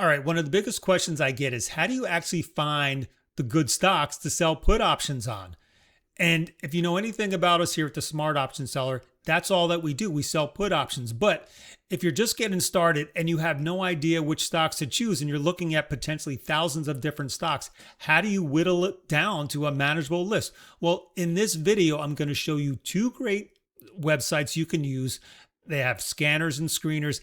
All right, one of the biggest questions I get is how do you actually find the good stocks to sell put options on? And if you know anything about us here at the Smart Option Seller, that's all that we do. We sell put options. But if you're just getting started and you have no idea which stocks to choose and you're looking at potentially thousands of different stocks, how do you whittle it down to a manageable list? Well, in this video, I'm going to show you two great websites you can use. They have scanners and screeners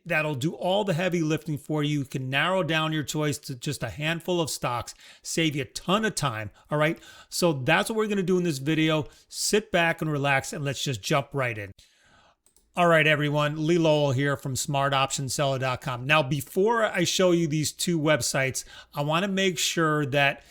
that'll do all the heavy lifting for you. You can narrow down your choice to just a handful of stocks, save you a ton of time. All right. So that's what we're going to do in this video. Sit back and relax and let's just jump right in. All right, everyone. Lee Lowell here from smartoptionseller.com. Now, before I show you these two websites, I want to make sure that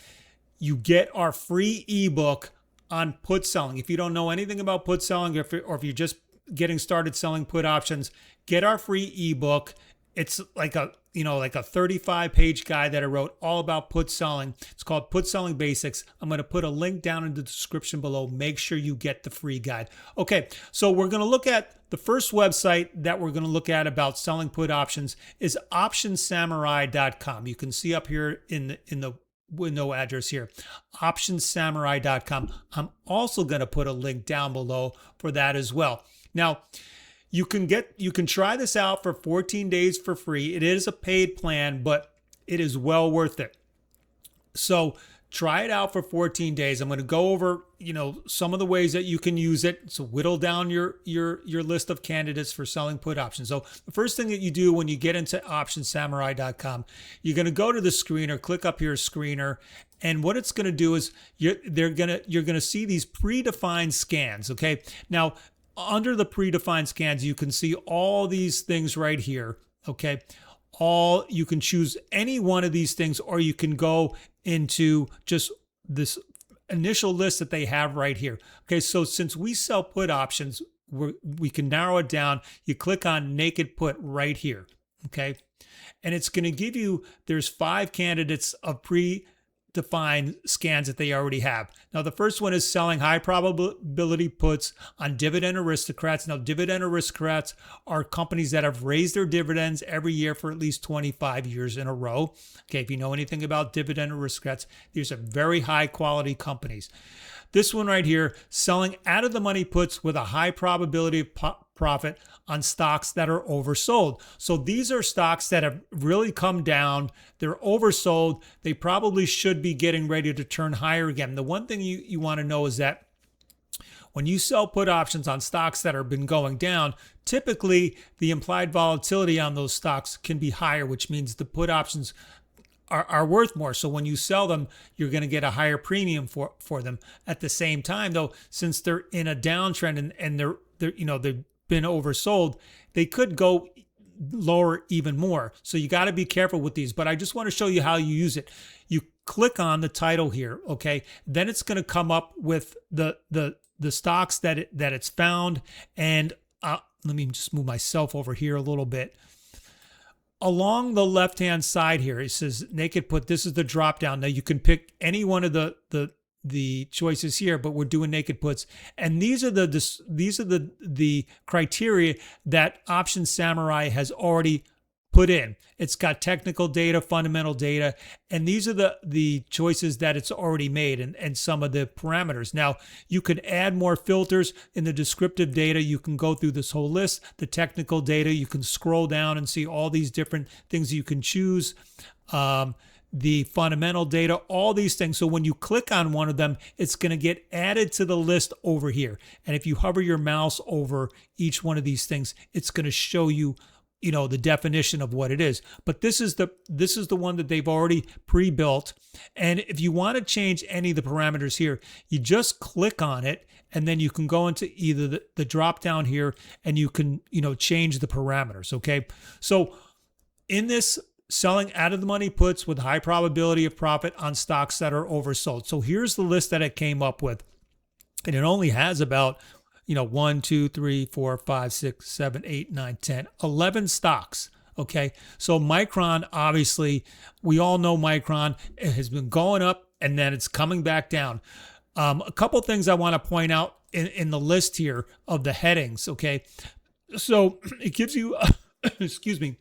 you get our free ebook on put selling. If you don't know anything about put selling, or if you're just getting started selling put options, get our free ebook. It's like a 35-page guide that I wrote all about put selling. It's called Put Selling Basics. I'm going to put a link down in the description below. Make sure you get the free guide. Okay, so we're going to look at the first website that we're going to look at about selling put options is optionsamurai.com. You can see up here in the window address here, optionsamurai.com. I'm also going to put a link down below for that as well. Now, you can try this out for 14 days for free. It is a paid plan, but it is well worth it. So try it out for 14 days. I'm going to go over, some of the ways that you can use it. So whittle down your list of candidates for selling put options. So the first thing that you do when you get into optionsamurai.com, you're going to go to the screener, click up here, screener. And what it's going to do is you're going to see these predefined scans. Okay. Now, under the predefined scans, you can see all these things right here. Okay. You can choose any one of these things, or you can go into just this initial list that they have right here. Okay. So since we sell put options, we can narrow it down. You click on naked put right here. Okay. And it's going to give you, there's 5 candidates of predefined scans that they already have. Now, the first one is selling high probability puts on dividend aristocrats. Now, dividend aristocrats are companies that have raised their dividends every year for at least 25 years in a row. Okay, if you know anything about dividend aristocrats, these are very high quality companies. This one right here, selling out of the money puts with a high probability of profit on stocks that are oversold. So these are stocks that have really come down. They're oversold. They probably should be getting ready to turn higher again. The one thing you want to know is that when you sell put options on stocks that have been going down, typically the implied volatility on those stocks can be higher, which means the put options are worth more. So when you sell them, you're going to get a higher premium for them. At the same time, though, since they're in a downtrend and they've been oversold, they could go lower even more. So you got to be careful with these. But I just want to show you how you use it. You click on the title here, okay? Then it's going to come up with the stocks that it's found. And let me just move myself over here a little bit. Along the left-hand side here, it says naked put. This is the drop down. Now you can pick any one of the choices here, but we're doing naked puts. And these are the criteria that Option Samurai has already put in. It's got technical data, fundamental data, and these are the choices that it's already made and some of the parameters. Now, you can add more filters in the descriptive data. You can go through this whole list. The technical data, you can scroll down and see all these different things you can choose. The fundamental data, all these things. So when you click on one of them, it's going to get added to the list over here. And if you hover your mouse over each one of these things, it's going to show you the definition of what it is. But this is the one that they've already pre-built. And if you want to change any of the parameters here, you just click on it, and then you can go into either the drop down here, and you can change the parameters. Okay. So in this, selling out of the money puts with high probability of profit on stocks that are oversold. So here's the list that it came up with. And it only has about 1, 2, 3, 4, 5, 6, 7, 8, 9, 10, 11 stocks. Okay. So Micron, obviously, we all know Micron. It has been going up and then it's coming back down. A couple things I want to point out in the list here of the headings. Okay. So it gives you, excuse me,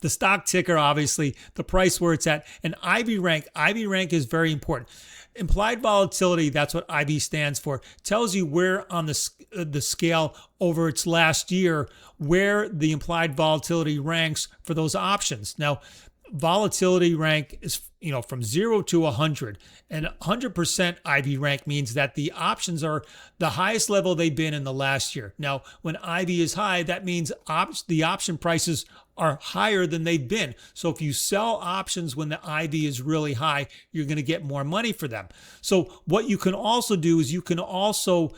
The stock ticker, obviously, the price where it's at, and IV rank. IV rank is very important. Implied volatility, that's what IV stands for, tells you where on the scale over its last year, where the implied volatility ranks for those options. Now, volatility rank is from 0 to 100, and 100% IV rank means that the options are the highest level they've been in the last year. Now, when IV is high, that means the option prices are higher than they've been. So if you sell options when the IV is really high, you're going to get more money for them. So what you can also do is you can also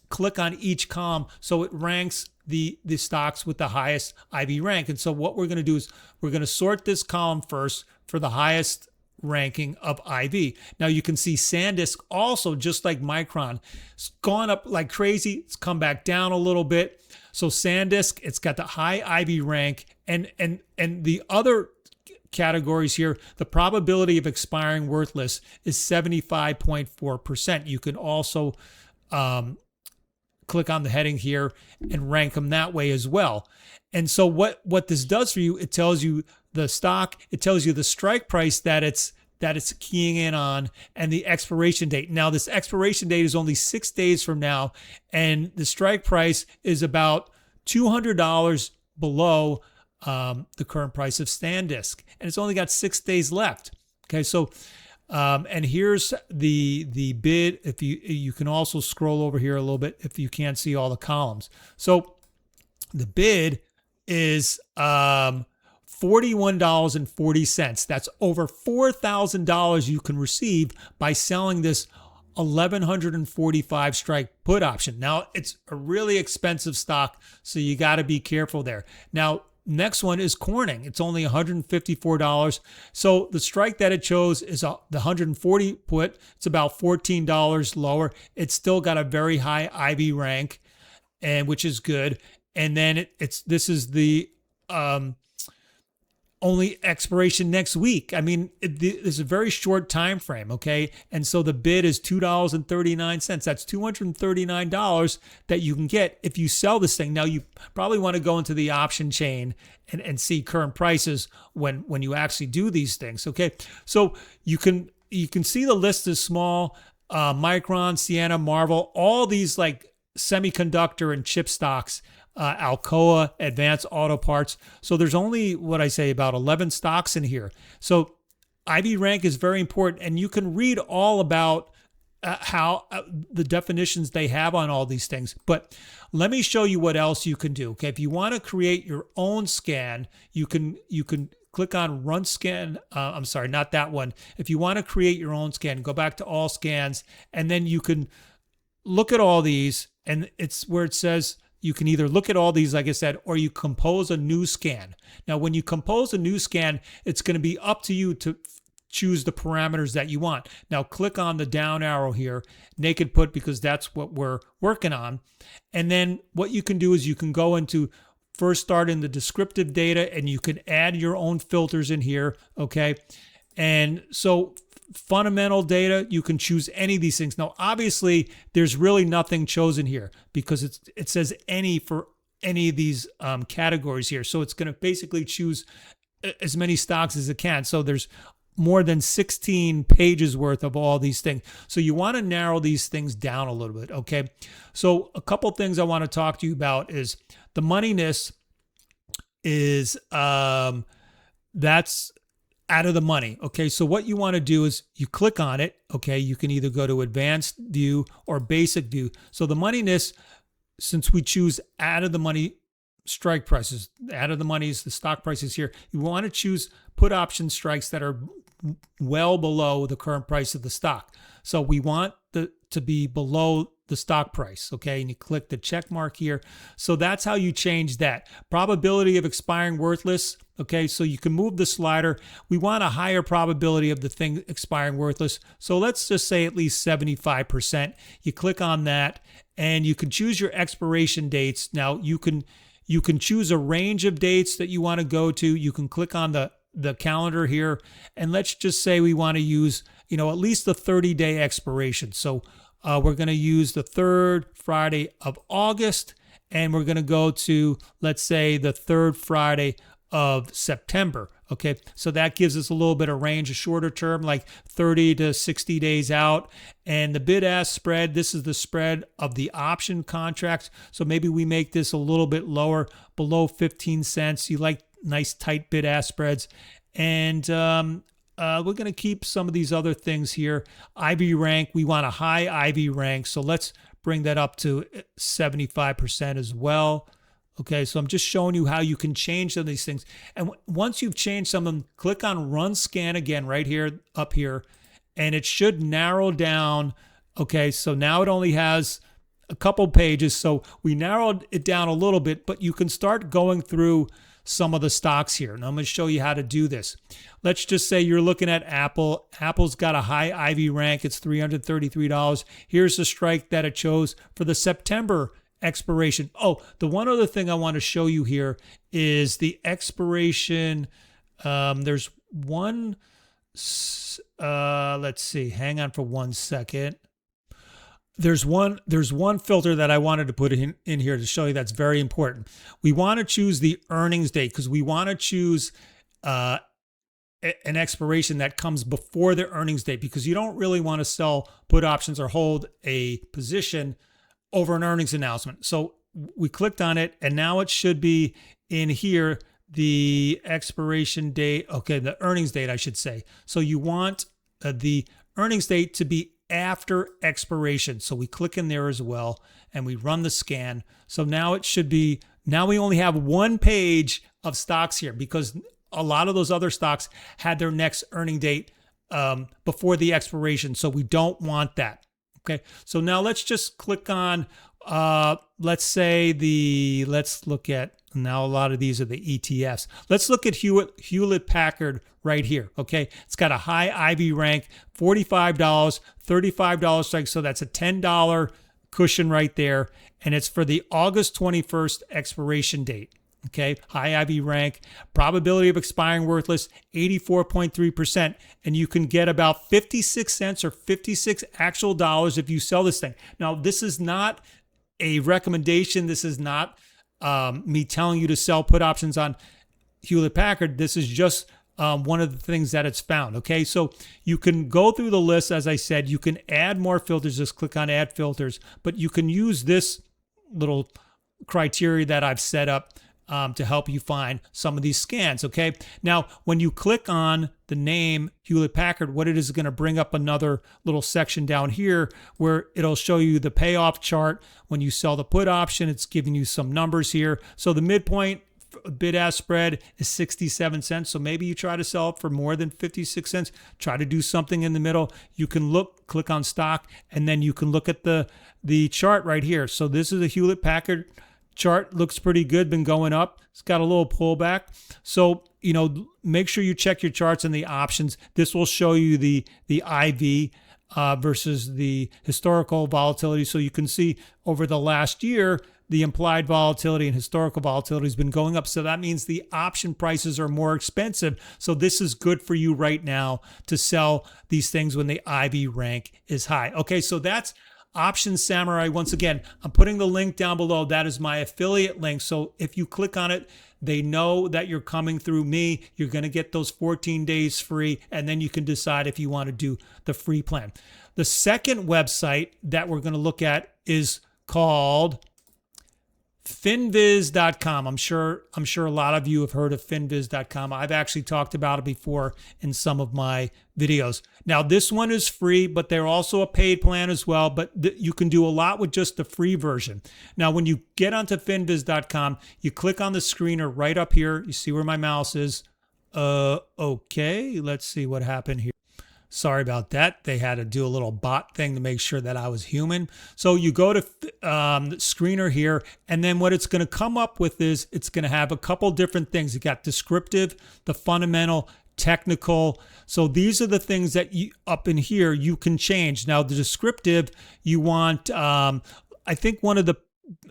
click on each column so it ranks the stocks with the highest IV rank. And so what we're going to do is we're going to sort this column first for the highest ranking of IV. Now you can see SanDisk also, just like Micron, it's gone up like crazy. It's come back down a little bit. So SanDisk, it's got the high IV rank, and the other categories here, the probability of expiring worthless is 75.4%. You can also click on the heading here and rank them that way as well. And so what this does for you, it tells you the stock, it tells you the strike price that it's keying in on, and the expiration date. Now, this expiration date is only 6 days from now, and the strike price is about $200 below the current price of SanDisk, and it's only got 6 days left. Okay, so and here's the bid. If you can also scroll over here a little bit if you can't see all the columns. So the bid is $41.40. That's over $4,000 you can receive by selling this 1145 strike put option. Now, it's a really expensive stock, so you got to be careful there. Now, next one is Corning. It's only $154. So the strike that it chose is the 140 put. It's about $14 lower. It's still got a very high IV rank, and which is good. And then this is the only expiration next week. I mean, it's a very short time frame, okay? And so the bid is $2.39. That's $239 that you can get if you sell this thing. Now, you probably want to go into the option chain and see current prices when you actually do these things, okay? So you can see the list is small. Micron, Ciena, Marvel, all these like semiconductor and chip stocks, Alcoa, Advanced Auto Parts. So there's only, what I say, about 11 stocks in here. So IV rank is very important, and you can read all about how the definitions they have on all these things. But let me show you what else you can do. Okay, if you want to create your own scan, you can click on Run Scan. I'm sorry, not that one. If you want to create your own scan, go back to All Scans, and then you can look at all these, and it's where it says you can either look at all these, like I said, or you compose a new scan. Now, when you compose a new scan, it's going to be up to you to choose the parameters that you want. Now, click on the down arrow here, naked put, because that's what we're working on. And then what you can do is you can go into first start in the descriptive data, and you can add your own filters in here, okay? And so fundamental data, you can choose any of these things. Now, obviously, there's really nothing chosen here because it says any for any of these categories here. So it's going to basically choose as many stocks as it can. So there's more than 16 pages worth of all these things. So you want to narrow these things down a little bit, okay? So a couple things I want to talk to you about is the moneyness is that's out of the money. Okay, so what you want to do is you click on it. Okay, you can either go to advanced view or basic view. So the moneyness, since we choose out of the money strike prices, out of the money is the stock prices here, you want to choose put option strikes that are well below the current price of the stock. So we want to be below the stock price, okay? And you click the check mark here. So that's how you change that. Probability of expiring worthless, okay? So you can move the slider. We want a higher probability of the thing expiring worthless. So let's just say at least 75%. You click on that, and you can choose your expiration dates. Now, you can choose a range of dates that you want to go to. You can click on the calendar here, and let's just say we want to use, at least the 30-day expiration. So we're going to use the third Friday of August, and we're going to go to, let's say, the third Friday of September. Okay, so that gives us a little bit of range, a shorter term, like 30 to 60 days out. And the bid-ask spread, this is the spread of the option contracts. So maybe we make this a little bit lower, below 15 cents. You like nice tight bid-ask spreads. And we're going to keep some of these other things here. IV rank, we want a high IV rank. So let's bring that up to 75% as well. Okay, so I'm just showing you how you can change some of these things. And once you've changed some of them, click on Run Scan again right here, up here, and it should narrow down. Okay, so now it only has a couple pages. So we narrowed it down a little bit, but you can start going through some of the stocks here. And I'm going to show you how to do this. Let's just say you're looking at Apple. Apple's got a high IV rank. It's $333. Here's the strike that it chose for the September expiration. Oh, the one other thing I want to show you here is the expiration. There's one, let's see, hang on for 1 second. There's one filter that I wanted to put in here to show you that's very important. We want to choose the earnings date because we want to choose an expiration that comes before the earnings date, because you don't really want to sell put options or hold a position over an earnings announcement. So we clicked on it, and now it should be in here, the expiration date. Okay, the earnings date, I should say. So you want the earnings date to be after expiration. So we click in there as well, and we run the scan. So now it should be, now we only have one page of stocks here, because a lot of those other stocks had their next earning date before the expiration. So we don't want that. Okay, so now let's just click on, let's look at, now a lot of these are the ETFs. Let's look at Hewlett Packard right here, okay? It's got a high IV rank, $45, $35 strike, so that's a $10 cushion right there, and it's for the August 21st expiration date. Okay, high IV rank, probability of expiring worthless, 84.3%. And you can get about 56 cents or 56 actual dollars if you sell this thing. Now, this is not a recommendation. This is not me telling you to sell put options on Hewlett Packard. This is just one of the things that it's found. Okay, so you can go through the list. As I said, you can add more filters. Just click on Add Filters. But you can use this little criteria that I've set up to help you find some of these scans. Okay, now when you click on the name Hewlett Packard, what it is going to bring up another little section down here where it'll show you the payoff chart. When you sell the put option, it's giving you some numbers here. So the midpoint bid-ask spread is 67 cents. So maybe you try to sell it for more than 56 cents. Try to do something in the middle. You can click on stock, and then you can look at the chart right here. So this is a Hewlett Packard chart. Looks pretty good, been going up. It's got a little pullback. So, make sure you check your charts and the options. This will show you the IV versus the historical volatility. So you can see over the last year, the implied volatility and historical volatility has been going up. So that means the option prices are more expensive. So this is good for you right now to sell these things when the IV rank is high. Okay, so that's Options Samurai. Once again, I'm putting the link down below. That is my affiliate link. So if you click on it, they know that you're coming through me. You're going to get those 14 days free, and then you can decide if you want to do the free plan. The second website that we're going to look at is called Finviz.com. I'm sure a lot of you have heard of Finviz.com. I've actually talked about it before in some of my videos. Now, this one is free, but they're also a paid plan as well, but you can do a lot with just the free version. Now, when you get onto Finviz.com, you click on the screener right up here. You see where my mouse is. Okay, let's see what happened here. Sorry about that. They had to do a little bot thing to make sure that I was human. So you go to the screener here, and then what it's going to come up with is it's going to have a couple different things. You got descriptive, the fundamental, technical. So these are the things that you up in here you can change. Now the descriptive, you want, I think one of the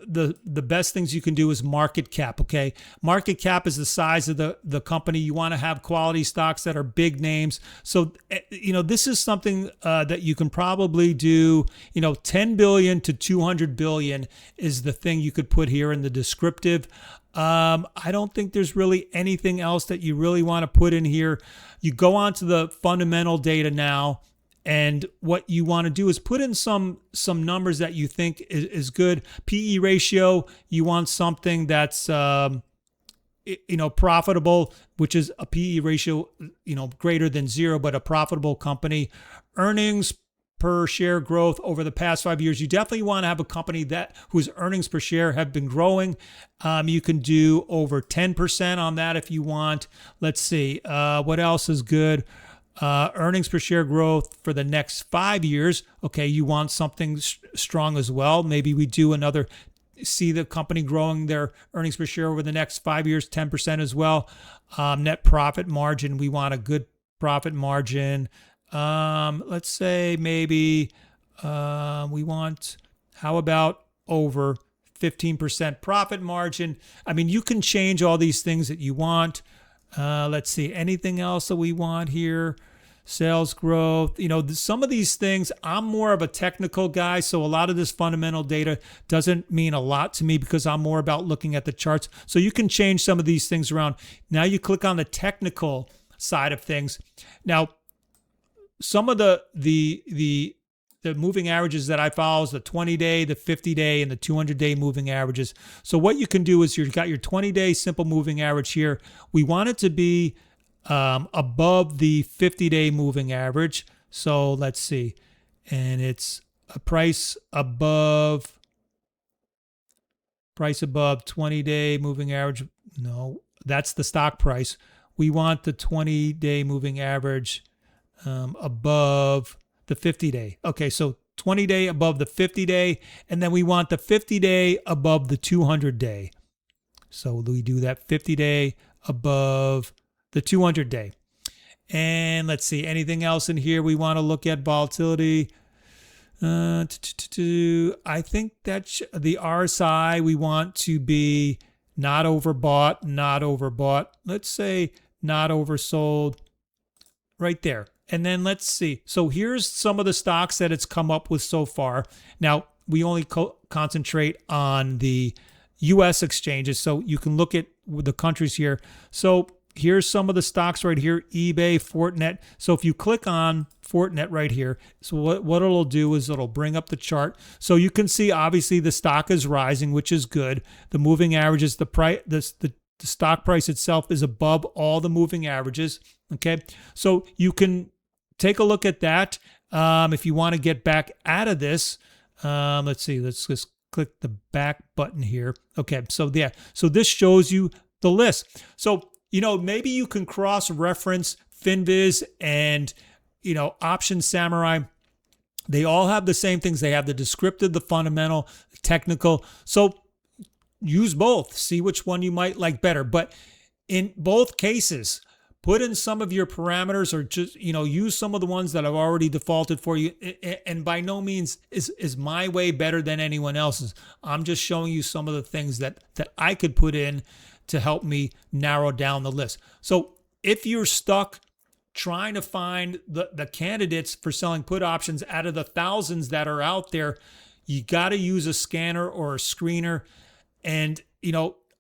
the best things you can do is market cap. Okay, market cap is the size of the company. You want to have quality stocks that are big names. So this is something that you can probably do. 10 billion to 200 billion is the thing you could put here in the descriptive. I don't think there's really anything else that you really want to put in here. You go on to the fundamental data now. And what you want to do is put in some numbers that you think is good. PE ratio, you want something that's profitable, which is a PE ratio greater than 0, but a profitable company. Earnings per share growth over the past 5 years. You definitely want to have a company whose earnings per share have been growing. You can do over 10% on that if you want. Let's see, what else is good? Earnings per share growth for the next 5 years. Okay, you want something strong as well. Maybe we do see the company growing their earnings per share over the next 5 years, 10% as well. Net profit margin, we want a good profit margin. Let's say maybe we want, how about over 15% profit margin? I mean, you can change all these things that you want. Let's see, anything else that we want here? Sales growth, some of these things, I'm more of a technical guy. So a lot of this fundamental data doesn't mean a lot to me because I'm more about looking at the charts. So you can change some of these things around. Now you click on the technical side of things. Now, some of the moving averages that I follow is the 20-day, the 50-day, and the 200-day moving averages. So what you can do is you've got your 20-day simple moving average here. We want it to be above the 50-day moving average. So let's see. And it's a price above 20-day moving average. No, that's the stock price. We want the 20-day moving average above the 50-day. Okay, so 20-day above the 50-day, and then we want the 50-day above the 200-day. So we do that 50-day above the 200-day. And let's see, anything else in here we want to look at? Volatility. I think that the RSI, we want to be not overbought. Let's say not oversold right there. And then let's see. So here's some of the stocks that it's come up with so far. Now, we only concentrate on the U.S. exchanges, so you can look at the countries here. So here's some of the stocks right here, eBay, Fortinet. So if you click on Fortinet right here, so what it'll do is it'll bring up the chart. So you can see, obviously, the stock is rising, which is good. The moving averages, the stock price itself is above all the moving averages. Okay, so you can take a look at that. If you want to get back out of this, let's see, let's just click the back button here. Okay, so yeah, so this shows you the list. So, maybe you can cross-reference Finviz and, Option Samurai. They all have the same things. They have the descriptive, the fundamental, the technical. So use both. See which one you might like better. But in both cases, put in some of your parameters, or just, use some of the ones that I've already defaulted for you. And by no means is my way better than anyone else's. I'm just showing you some of the things that I could put in to help me narrow down the list. So if you're stuck trying to find the candidates for selling put options out of the thousands that are out there, you got to use a scanner or a screener. And,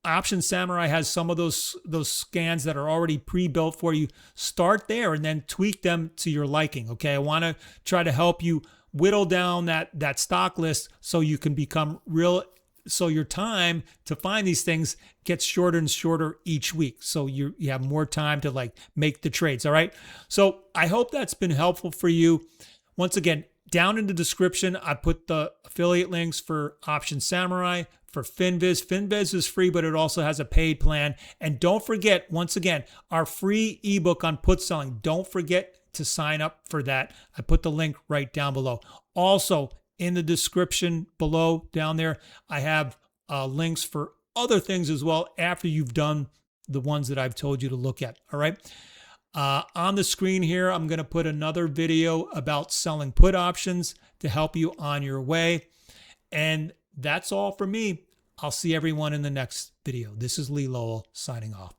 Option Samurai has some of those scans that are already pre-built for you. Start there and then tweak them to your liking. Okay, I want to try to help you whittle down that stock list so you can become real. So your time to find these things gets shorter and shorter each week. So you have more time to make the trades. All right. So I hope that's been helpful for you. Once again, down in the description, I put the affiliate links for Option Samurai, for Finviz. Finviz is free, but it also has a paid plan. And don't forget, once again, our free ebook on put selling. Don't forget to sign up for that. I put the link right down below. Also, in the description below down there, I have links for other things as well after you've done the ones that I've told you to look at. All right. On the screen here, I'm going to put another video about selling put options to help you on your way. And That's all for me. I'll see everyone in the next video. This is Lee Lowell signing off.